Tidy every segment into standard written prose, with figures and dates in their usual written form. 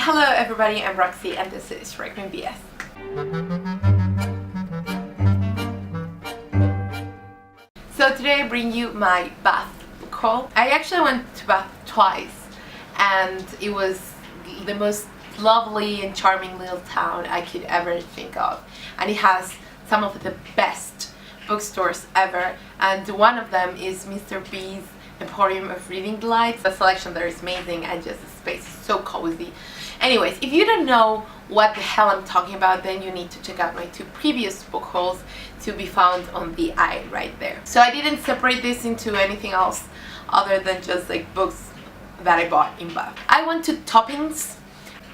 Hello everybody, I'm Roxy and this is Recommend BS. So today I bring you my Bath book haul. I actually went to Bath twice and it was the most lovely and charming little town I could ever think of. And it has some of the best bookstores ever, and one of them is Mr. B's Emporium of Reading Delights. The selection there is amazing and just the space is so cozy. Anyways, if you don't know what the hell I'm talking about, then you need to check out my two previous book hauls to be found on the eye right there. So I didn't separate this into anything else other than just like books that I bought in Bath. I went to Toppings,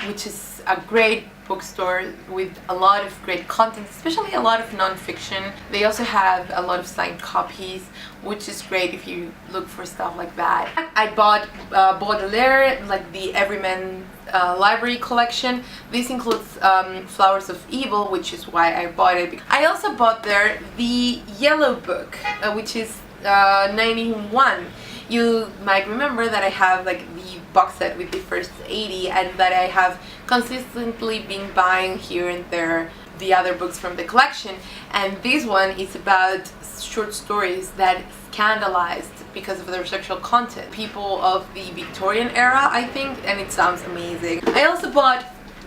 which is a great bookstore with a lot of great content, especially a lot of non-fiction. They also have a lot of signed copies, which is great if you look for stuff like that. I bought Baudelaire, like the Everyman library collection. This includes Flowers of Evil, which is why I bought it. I also bought there the Yellow Book, which is 91. You might remember that I have like the box set with the first 80 and that I have consistently been buying here and there the other books from the collection, and this one is about short stories that scandalized because of their sexual content people of the Victorian era, I think, and it sounds amazing. I also bought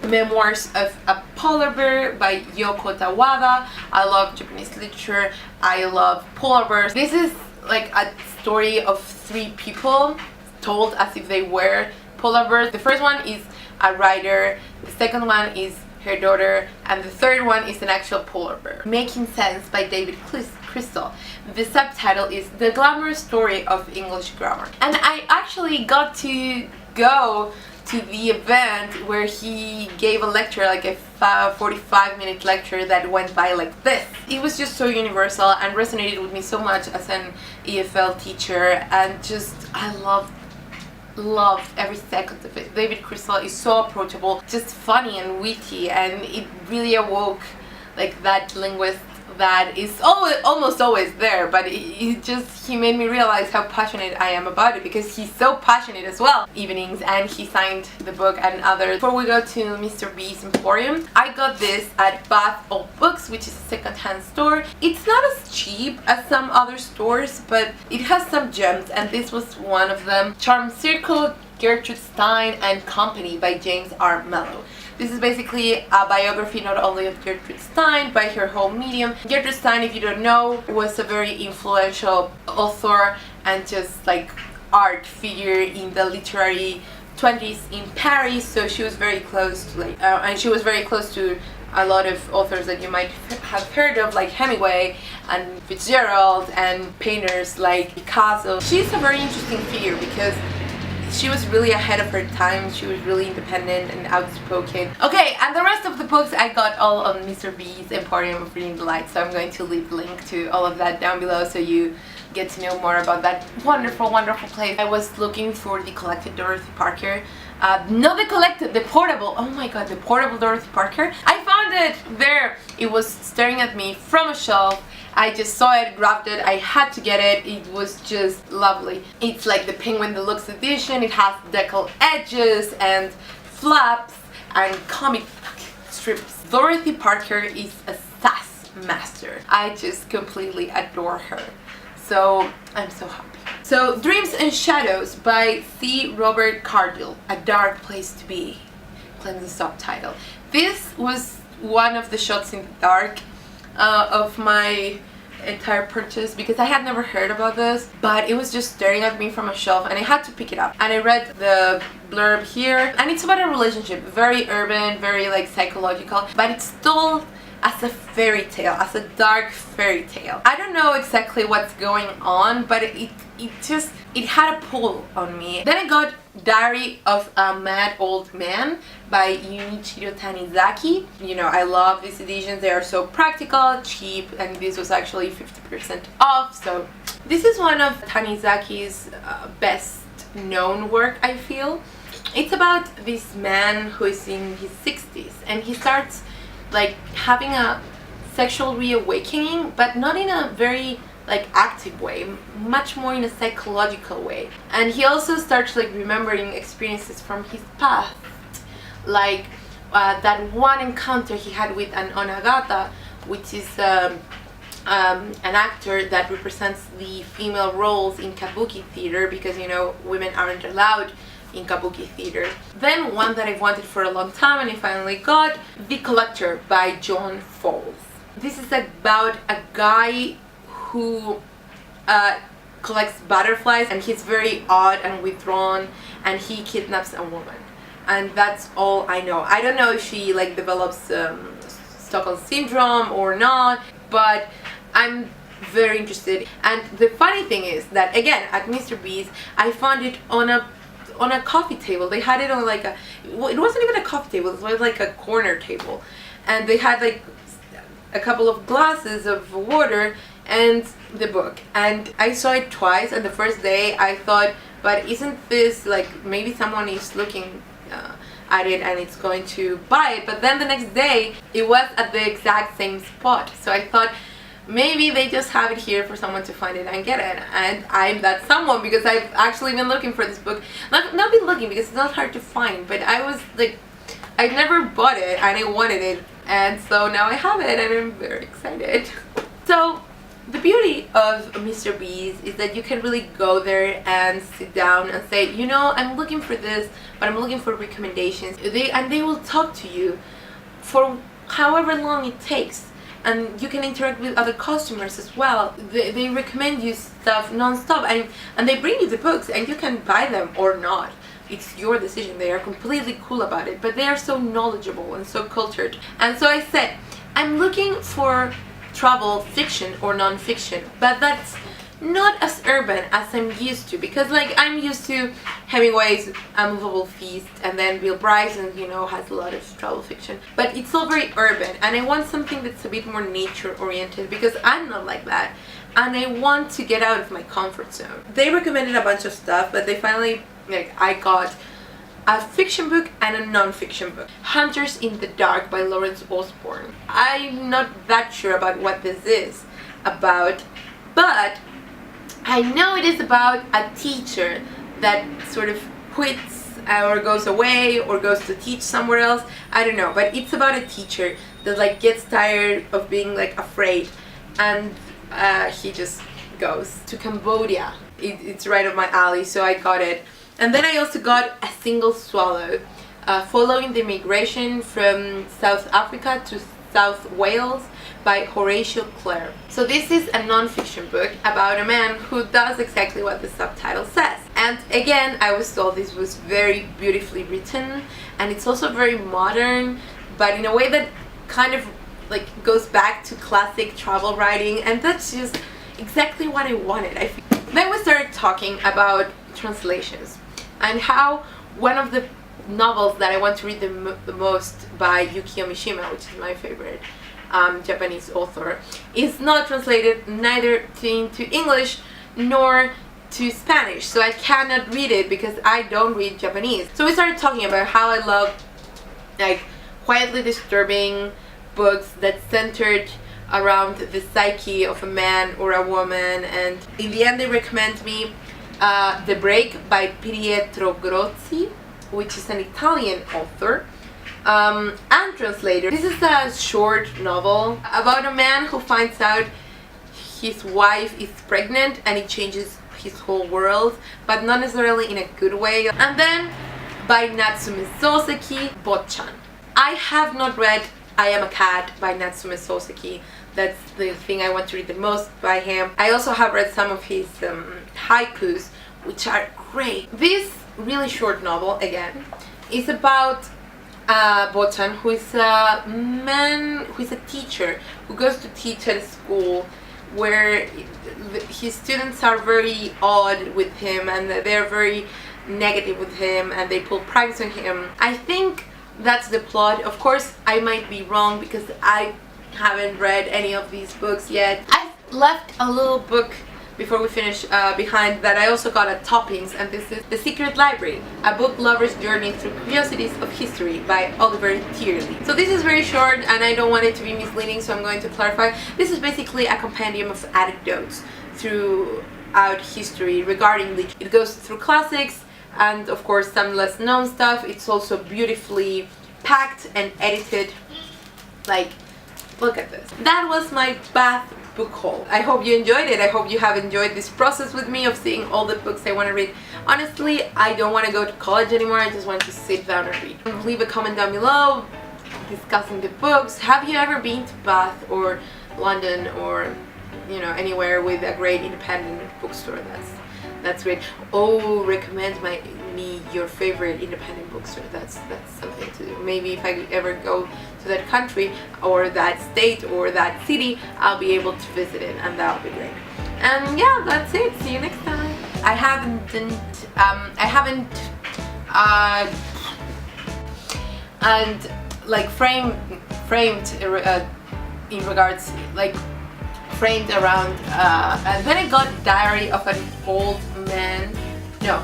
Memoirs of a Polar Bear by Yoko Tawada. I love Japanese literature, I love polar bears. This is like a story of three people told as if they were polar bears. The first one is a writer, the second one is her daughter, and the third one is an actual polar bear. Making Sense by David Crystal. The subtitle is The Glamorous Story of English Grammar. And I actually got to go to the event where he gave a lecture, like a 45-minute lecture that went by like this. It was just so universal and resonated with me so much as an EFL teacher, and just I loved every second of it. David Crystal is so approachable, just funny and witty, and it really awoke like that linguist that is almost always there, but he made me realize how passionate I am about it, because he's so passionate as well. Evenings, and he signed the book and others. Before we go to Mr. B's Emporium, I got this at Bath Old Books, which is a second-hand store. It's not as cheap as some other stores, but it has some gems, and this was one of them. Charm Circle, Gertrude Stein and Company by James R. Mello. This is basically a biography not only of Gertrude Stein, by her home medium. Gertrude Stein, if you don't know, was a very influential author and just like art figure in the literary 20s in Paris. So she was very close to and she was very close to a lot of authors that you might have heard of, like Hemingway and Fitzgerald, and painters like Picasso. She's a very interesting figure because she was really ahead of her time. She was really independent and outspoken. Okay, and the rest of the books I got all on Mr. B's Emporium of Reading Delights, so I'm going to leave the link to all of that down below so you get to know more about that wonderful, wonderful place. I was looking for the collected Dorothy Parker. Not the collected, the portable. Oh my god, the portable Dorothy Parker. I found it there. It was staring at me from a shelf. I just saw it, grabbed it, I had to get it. It was just lovely. It's like the Penguin Deluxe edition. It has decal edges and flaps and comic strips. Dorothy Parker is a sass master. I just completely adore her. So I'm so happy. So Dreams and Shadows by C. Robert Cargill. A Dark Place to Be. Claims the subtitle. This was one of the shots in the dark of my entire purchase, because I had never heard about this, but it was just staring at me from a shelf and I had to pick it up. And I read the blurb here, and it's about a relationship, very urban, very like psychological, but it's told as a fairy tale, as a dark fairy tale. I don't know exactly what's going on, but it had a pull on me. Then I got Diary of a Mad Old Man by Junichiro Tanizaki. You know, I love these editions. They are so practical, cheap, and this was actually 50% off. So this is one of Tanizaki's best known work, I feel. It's about this man who is in his 60s and he starts like having a sexual reawakening, but not in a very like active way, much more in a psychological way. And he also starts like remembering experiences from his past, like that one encounter he had with an onagata, which is an actor that represents the female roles in kabuki theater, because you know women aren't allowed in kabuki theater. Then one that I've wanted for a long time and I finally got, The Collector by John Fowles. This is about a guy who collects butterflies, and he's very odd and withdrawn, and he kidnaps a woman, and that's all I know. I don't know if she like develops Stockholm syndrome or not, but I'm very interested. And the funny thing is that again at Mr. B's I found it on a coffee table. They had it on like a, well, it wasn't even a coffee table, it was like a corner table, and they had like a couple of glasses of water and the book, and I saw it twice. And the first day I thought, but isn't this like maybe someone is looking at it and it's going to buy it? But then the next day it was at the exact same spot, so I thought maybe they just have it here for someone to find it and get it, and I'm that someone, because I've actually been looking for this book. Not been looking because it's not hard to find, but I was like, I never bought it and I wanted it, and so now I have it and I'm very excited. So the beauty of Mr. B's is that you can really go there and sit down and say, you know, I'm looking for this, but I'm looking for recommendations. They will talk to you for however long it takes, and you can interact with other customers as well. They recommend you stuff non-stop, and they bring you the books and you can buy them or not. It's your decision. They are completely cool about it, but they are so knowledgeable and so cultured. And so I said, I'm looking for travel fiction or non-fiction, but that's not as urban as I'm used to, because like I'm used to Hemingway's A Movable Feast, and then Bill Bryson, you know, has a lot of travel fiction, but it's all very urban, and I want something that's a bit more nature oriented, because I'm not like that and I want to get out of my comfort zone. They recommended a bunch of stuff, but they finally, like, I got a fiction book and a non-fiction book. Hunters in the Dark by Lawrence Osborne. I'm not that sure about what this is about, but I know it is about a teacher that sort of quits or goes away or goes to teach somewhere else. I don't know, but it's about a teacher that like gets tired of being like afraid, and he just goes to Cambodia. It's right up my alley, so I got it. And then I also got A Single Swallow, following the migration from South Africa to South Wales by Horatio Clare. So this is a non-fiction book about a man who does exactly what the subtitle says. And again, I was told this was very beautifully written, and it's also very modern, but in a way that kind of like goes back to classic travel writing, and that's just exactly what I wanted. Then we started talking about translations and how one of the novels that I want to read the most by Yukio Mishima, which is my favorite Japanese author, is not translated neither into English nor to Spanish, so I cannot read it because I don't read Japanese. So we started talking about how I love like quietly disturbing books that centered around the psyche of a man or a woman, and in the end they recommend me The Break by Pietro Grozzi, which is an Italian author and translator. This is a short novel about a man who finds out his wife is pregnant, and it changes his whole world, but not necessarily in a good way. And then by Natsume Soseki, Botchan. I have not read I Am a Cat by Natsume Soseki. That's the thing I want to read the most by him. I also have read some of his haikus, which are great. This really short novel, again, is about Botchan, who is a man, who is a teacher, who goes to teach at a school where his students are very odd with him, and they're very negative with him, and they pull pranks on him. I think that's the plot. Of course, I might be wrong because I haven't read any of these books yet. I've left a little book before we finish behind that I also got at Toppings, and this is The Secret Library, a book lover's journey through curiosities of history by Oliver Tierley. So this is very short and I don't want it to be misleading, so I'm going to clarify. This is basically a compendium of anecdotes throughout history regarding literature. It goes through classics, and of course some less known stuff. It's also beautifully packed and edited. Like, look at this. That was my bath book haul. I hope you enjoyed it. I hope you have enjoyed this process with me of seeing all the books I want to read. Honestly, I don't want to go to college anymore. I just want to sit down and read. Leave a comment down below discussing the books. Have you ever been to Bath or London or, you know, anywhere with a great independent bookstore? That's great. Oh, recommend me your favorite independent bookstore. That's something to do. Maybe if I ever go to that country or that state or that city, I'll be able to visit it, and that'll be great. And yeah, that's it. See you next time. I haven't and like framed in regards, like framed around, and then I got Diary of an Old Man. No,